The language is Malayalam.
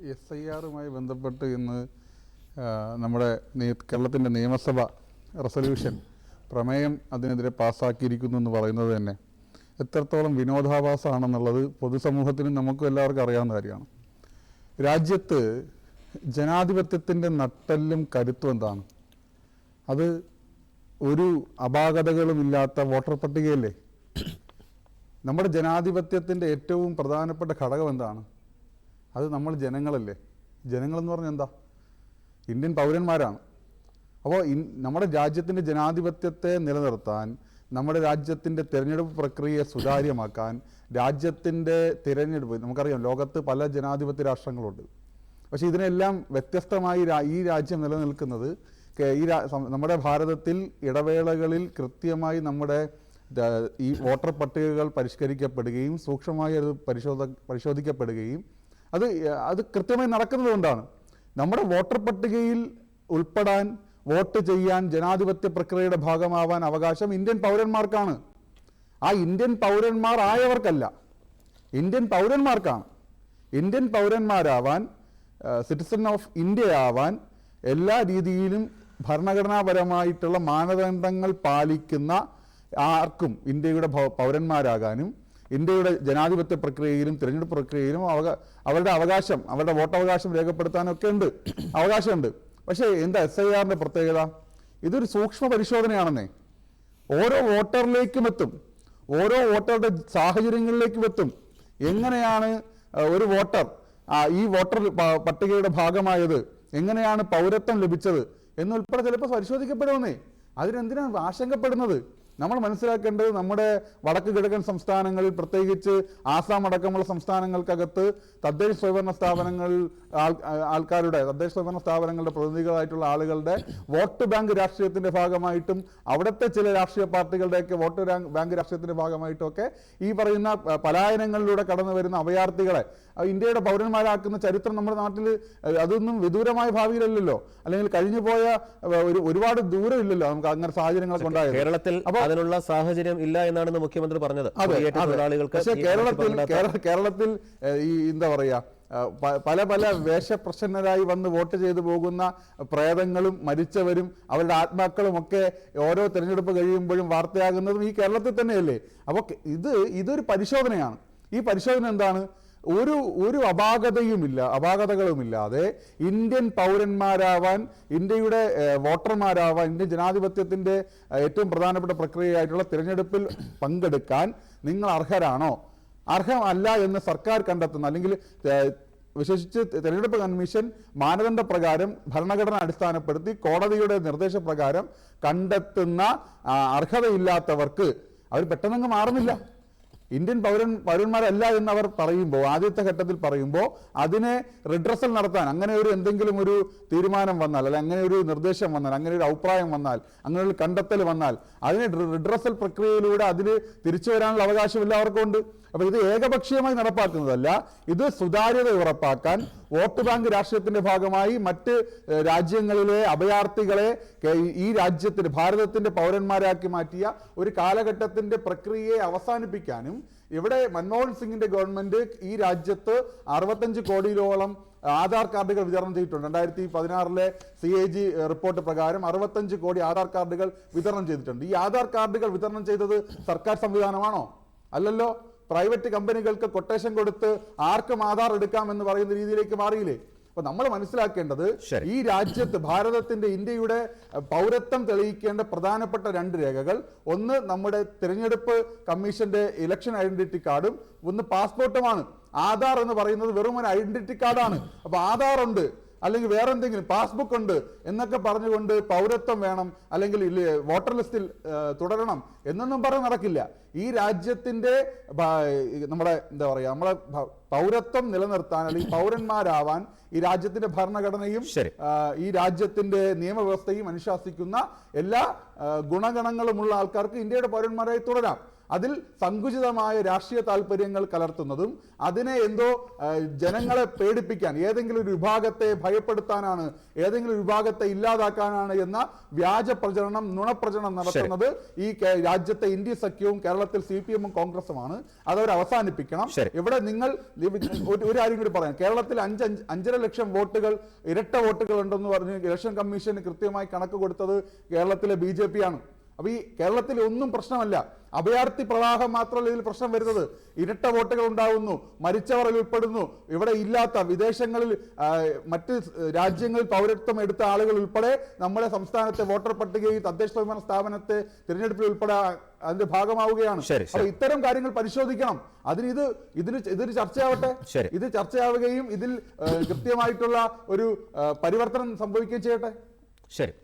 SIR-മായി ബന്ധപ്പെട്ട് ഇന്ന് നമ്മുടെ കേരളത്തിൻ്റെ നിയമസഭ റെസൊല്യൂഷൻ പ്രമേയം അതിനെതിരെ പാസ്സാക്കിയിരിക്കുന്നു എന്ന് പറയുന്നത് തന്നെ എത്രത്തോളം വിനോദാഭാസമാണെന്നുള്ളത് പൊതുസമൂഹത്തിനും നമുക്കും എല്ലാവർക്കും അറിയാവുന്ന കാര്യമാണ്. രാജ്യത്ത് ജനാധിപത്യത്തിൻ്റെ നട്ടെല്ലും കരുത്തും എന്താണ്? അത് ഒരു അപാകതകളുമില്ലാത്ത വോട്ടർ പട്ടികയല്ലേ? നമ്മുടെ ജനാധിപത്യത്തിൻ്റെ ഏറ്റവും പ്രധാനപ്പെട്ട ഘടകം എന്താണ്? അത് നമ്മൾ ജനങ്ങളല്ലേ. ജനങ്ങളെന്ന് പറഞ്ഞാൽ എന്താ? ഇന്ത്യൻ പൗരന്മാരാണ്. അപ്പോൾ നമ്മുടെ രാജ്യത്തിൻ്റെ ജനാധിപത്യത്തെ നിലനിർത്താൻ, നമ്മുടെ രാജ്യത്തിൻ്റെ തിരഞ്ഞെടുപ്പ് പ്രക്രിയയെ സുതാര്യമാക്കാൻ, രാജ്യത്തിൻ്റെ തിരഞ്ഞെടുപ്പ്, നമുക്കറിയാം ലോകത്ത് പല ജനാധിപത്യ രാഷ്ട്രങ്ങളുണ്ട്. പക്ഷേ ഇതിനെല്ലാം വ്യത്യസ്തമായി ഈ രാജ്യം നിലനിൽക്കുന്നത് നമ്മുടെ ഭാരതത്തിൽ ഇടവേളകളിൽ കൃത്യമായി നമ്മുടെ ഈ വോട്ടർ പട്ടികകൾ പരിഷ്കരിക്കപ്പെടുകയും സൂക്ഷ്മമായി അത് പരിശോധിക്കപ്പെടുകയും അത് കൃത്യമായി നടക്കുന്നത് കൊണ്ടാണ്. നമ്മുടെ വോട്ടർ പട്ടികയിൽ ഉൾപ്പെടാൻ, വോട്ട് ചെയ്യാൻ, ജനാധിപത്യ പ്രക്രിയയുടെ ഭാഗമാവാൻ അവകാശം ഇന്ത്യൻ പൗരന്മാർക്കാണ്. ആ ഇന്ത്യൻ പൗരന്മാർ ആയവർക്കല്ല, ഇന്ത്യൻ പൗരന്മാർക്കാണ്. ഇന്ത്യൻ പൗരന്മാരാവാൻ, സിറ്റിസൺ ഓഫ് ഇന്ത്യ ആവാൻ എല്ലാ രീതിയിലും ഭരണഘടനാപരമായിട്ടുള്ള മാനദണ്ഡങ്ങൾ പാലിക്കുന്ന ആർക്കും ഇന്ത്യയുടെ പൗരന്മാരാകാനും ഇന്ത്യയുടെ ജനാധിപത്യ പ്രക്രിയയിലും തിരഞ്ഞെടുപ്പ് പ്രക്രിയയിലും അവരുടെ അവകാശം, അവരുടെ വോട്ടവകാശം രേഖപ്പെടുത്താനൊക്കെ ഉണ്ട്, അവകാശമുണ്ട്. പക്ഷേ എന്താ SIR-ന്റെ പ്രത്യേകത? ഇതൊരു സൂക്ഷ്മ പരിശോധനയാണെന്നേ. ഓരോ വോട്ടറിലേക്കും എത്തും, ഓരോ വോട്ടറുടെ സാഹചര്യങ്ങളിലേക്കും എത്തും. എങ്ങനെയാണ് ഒരു വോട്ടർ ഈ വോട്ടർ പട്ടികയുടെ ഭാഗമായത്, എങ്ങനെയാണ് പൗരത്വം ലഭിച്ചത് എന്നുൾപ്പെടെ ചിലപ്പോൾ പരിശോധിക്കപ്പെടുമെന്നേ. അതിനെന്തിനാണ് ആശങ്കപ്പെടുന്നത്? നമ്മൾ മനസ്സിലാക്കേണ്ടത് നമ്മുടെ വടക്ക് കിഴക്കൻ സംസ്ഥാനങ്ങളിൽ, പ്രത്യേകിച്ച് ആസാം അടക്കമുള്ള സംസ്ഥാനങ്ങൾക്കകത്ത് തദ്ദേശ സ്വയംഭരണ സ്ഥാപനങ്ങളിൽ തദ്ദേശ സ്വയംഭരണ സ്ഥാപനങ്ങളുടെ പ്രതിനിധികളായിട്ടുള്ള ആളുകളുടെ വോട്ട് ബാങ്ക് രാഷ്ട്രീയത്തിൻ്റെ ഭാഗമായിട്ടും അവിടുത്തെ ചില രാഷ്ട്രീയ പാർട്ടികളുടെയൊക്കെ വോട്ട് ബാങ്ക് രാഷ്ട്രീയത്തിൻ്റെ ഭാഗമായിട്ടുമൊക്കെ ഈ പറയുന്ന പലായനങ്ങളിലൂടെ കടന്നു വരുന്ന അഭയാർത്ഥികളെ ഇന്ത്യയുടെ പൗരന്മാരാക്കുന്ന ചരിത്രം നമ്മുടെ നാട്ടിൽ അതൊന്നും വിദൂരമായ ഭാവിയിലല്ലല്ലോ, അല്ലെങ്കിൽ കഴിഞ്ഞു പോയ ഒരുപാട് ദൂരം ഇല്ലല്ലോ നമുക്ക് അങ്ങനെ സാഹചര്യങ്ങളൊക്കെ ഉണ്ടായത്. കേരളത്തിൽ അതിനുള്ള സാഹചര്യം ഇല്ല എന്നാണ് മുഖ്യമന്ത്രി പറഞ്ഞത്. പക്ഷേ കേരളത്തിൽ ഈ എന്താ പറയാ, പല വേഷപ്രസന്നരായി വന്ന് വോട്ട് ചെയ്തു പോകുന്ന പ്രേതങ്ങളും മരിച്ചവരും അവരുടെ ആത്മാക്കളും ഒക്കെ ഓരോ തിരഞ്ഞെടുപ്പ് കഴിയുമ്പോഴും വാർത്തയാകുന്നതും ഈ കേരളത്തിൽ തന്നെയല്ലേ. അപ്പോൾ ഇതൊരു പരിശോധനയാണ്. ഈ പരിശോധന എന്താണ്? ഒരു അപാകതകളുമില്ലാതെ ഇന്ത്യൻ പൗരന്മാരാവാൻ, ഇന്ത്യയുടെ വോട്ടർമാരാവാൻ, ഇന്ത്യൻ ജനാധിപത്യത്തിൻ്റെ ഏറ്റവും പ്രധാനപ്പെട്ട പ്രക്രിയയായിട്ടുള്ള തിരഞ്ഞെടുപ്പിൽ പങ്കെടുക്കാൻ നിങ്ങൾ അർഹരാണോ, അർഹമല്ല എന്ന് സർക്കാർ കണ്ടെത്തുന്ന, അല്ലെങ്കിൽ വിശേഷിച്ച് തിരഞ്ഞെടുപ്പ് കമ്മീഷൻ മാനദണ്ഡ പ്രകാരം ഭരണഘടന അടിസ്ഥാനപ്പെടുത്തി കോടതിയുടെ നിർദ്ദേശപ്രകാരം കണ്ടെത്തുന്ന അർഹതയില്ലാത്തവർക്ക് അവർ പെട്ടെന്നങ്ങ് മാറുന്നില്ല. ഇന്ത്യൻ പൗരന്മാരല്ല എന്ന് അവർ പറയുമ്പോൾ, ആദ്യത്തെ ഘട്ടത്തിൽ പറയുമ്പോൾ അതിനെ റിഡ്രസൽ നടത്താൻ, അങ്ങനെ എന്തെങ്കിലും ഒരു തീരുമാനം വന്നാൽ, അല്ലെങ്കിൽ അങ്ങനെ ഒരു നിർദ്ദേശം വന്നാൽ, അങ്ങനെ ഒരു അഭിപ്രായം വന്നാൽ, അങ്ങനെ ഒരു കണ്ടെത്തൽ വന്നാൽ അതിനെ റിഡ്രസൽ പ്രക്രിയയിലൂടെ അതിൽ തിരിച്ചു വരാനുള്ള അവകാശം എല്ലാവർക്കും. അപ്പോൾ ഇത് ഏകപക്ഷീയമായി നടപ്പാക്കുന്നതല്ല, ഇത് സുതാര്യത ഉറപ്പാക്കാൻ വോട്ട് ബാങ്ക് രാഷ്ട്രീയത്തിന്റെ ഭാഗമായി മറ്റ് രാജ്യങ്ങളിലെ അഭയാർത്ഥികളെ ഈ രാജ്യത്തിന്, ഭാരതത്തിന്റെ പൗരന്മാരാക്കി മാറ്റിയ ഒരു കാലഘട്ടത്തിന്റെ പ്രക്രിയയെ അവസാനിപ്പിക്കാനും, ഇവിടെ മൻമോഹൻ സിംഗിന്റെ ഗവൺമെന്റ് ഈ രാജ്യത്ത് 65 കോടിയോളം ആധാർ കാർഡുകൾ വിതരണം ചെയ്തിട്ടുണ്ട്. 2016 CAG റിപ്പോർട്ട് പ്രകാരം 65 കോടി ആധാർ കാർഡുകൾ വിതരണം ചെയ്തിട്ടുണ്ട്. ഈ ആധാർ കാർഡുകൾ വിതരണം ചെയ്തത് സർക്കാർ സംവിധാനമാണോ? അല്ലല്ലോ. പ്രൈവറ്റ് കമ്പനികൾക്ക് കൊട്ടേഷൻ കൊടുത്ത് ആർക്കും ആധാർ എടുക്കാമെന്ന് പറയുന്ന രീതിയിലേക്ക് മാറിയില്ലേ? അപ്പൊ നമ്മൾ മനസ്സിലാക്കേണ്ടത്, ഈ രാജ്യത്ത് ഭാരതത്തിന്റെ, ഇന്ത്യയുടെ പൗരത്വം തെളിയിക്കേണ്ട പ്രധാനപ്പെട്ട 2 രേഖകൾ, ഒന്ന് നമ്മുടെ തിരഞ്ഞെടുപ്പ് കമ്മീഷന്റെ ഇലക്ഷൻ ഐഡന്റിറ്റി കാർഡും ഒന്ന് പാസ്പോർട്ടുമാണ്. ആധാർ എന്ന് പറയുന്നത് വെറും ഒരു ഐഡന്റിറ്റി കാർഡാണ്. അപ്പൊ ആധാർ ഉണ്ട്, അല്ലെങ്കിൽ വേറെ എന്തെങ്കിലും പാസ്ബുക്ക് ഉണ്ട് എന്നൊക്കെ പറഞ്ഞുകൊണ്ട് പൗരത്വം വേണം, അല്ലെങ്കിൽ വോട്ടർ ലിസ്റ്റിൽ തുടരണം എന്നൊന്നും പറഞ്ഞ് നടക്കില്ല. ഈ രാജ്യത്തിന്റെ നമ്മുടെ എന്താ പറയുക, നമ്മളെ പൗരത്വം നിലനിർത്താൻ, അല്ലെങ്കിൽ പൗരന്മാരാവാൻ ഈ രാജ്യത്തിന്റെ ഭരണഘടനയും ഈ രാജ്യത്തിന്റെ നിയമവ്യവസ്ഥയും അനുശാസിക്കുന്ന എല്ലാ ഗുണഗണങ്ങളുമുള്ള ആൾക്കാർക്ക് ഇന്ത്യയുടെ പൗരന്മാരായി തുടരാം. അതിൽ സങ്കുചിതമായ രാഷ്ട്രീയ താല്പര്യങ്ങൾ കലർത്തുന്നതും അതിനെ എന്തോ ജനങ്ങളെ പേടിപ്പിക്കാൻ, ഏതെങ്കിലും ഒരു വിഭാഗത്തെ ഭയപ്പെടുത്താനാണ്, ഏതെങ്കിലും ഒരു വിഭാഗത്തെ ഇല്ലാതാക്കാനാണ് എന്ന വ്യാജ പ്രചരണം, നുണപ്രചരണം നടത്തുന്നത് ഈ രാജ്യത്തെ ഇന്ത്യ സഖ്യവും കേരളത്തിൽ CPM-ഉം കോൺഗ്രസുമാണ്. അതവർ അവസാനിപ്പിക്കണം. ഇവിടെ നിങ്ങൾ ഒരു കാര്യം കൂടി പറയാം. കേരളത്തിൽ 5.5 ലക്ഷം വോട്ടുകൾ, ഇരട്ട വോട്ടുകൾ ഉണ്ടെന്ന് പറഞ്ഞ് ഇലക്ഷൻ കമ്മീഷന് കൃത്യമായി കണക്ക് കൊടുത്തത് കേരളത്തിലെ BJP ആണ്. അപ്പൊ ഈ കേരളത്തിൽ ഒന്നും പ്രശ്നമല്ല, അഭയാർത്ഥി പ്രവാഹം മാത്രമല്ല ഇതിൽ പ്രശ്നം വരുന്നത്. ഇരട്ട വോട്ടുകൾ ഉണ്ടാവുന്നു, മരിച്ചവരിൽ ഉൾപ്പെടുന്നു, ഇവിടെ ഇല്ലാത്ത വിദേശങ്ങളിൽ മറ്റ് രാജ്യങ്ങളിൽ പൗരത്വം എടുത്ത ആളുകൾ ഉൾപ്പെടെ നമ്മുടെ സംസ്ഥാനത്തെ വോട്ടർ പട്ടികയിൽ തദ്ദേശ സ്വയംഭരണ സ്ഥാപനത്തെ തിരഞ്ഞെടുപ്പിൽ ഉൾപ്പെടെ അതിന്റെ ഭാഗമാവുകയാണ്. അപ്പൊ ഇത്തരം കാര്യങ്ങൾ പരിശോധിക്കണം. ഇതിന് ചർച്ചയാവട്ടെ. ഇത് ചർച്ചയാവുകയും ഇതിൽ കൃത്യമായിട്ടുള്ള ഒരു പരിവർത്തനം സംഭവിക്കുകയും ചെയ്യട്ടെ. ശരി.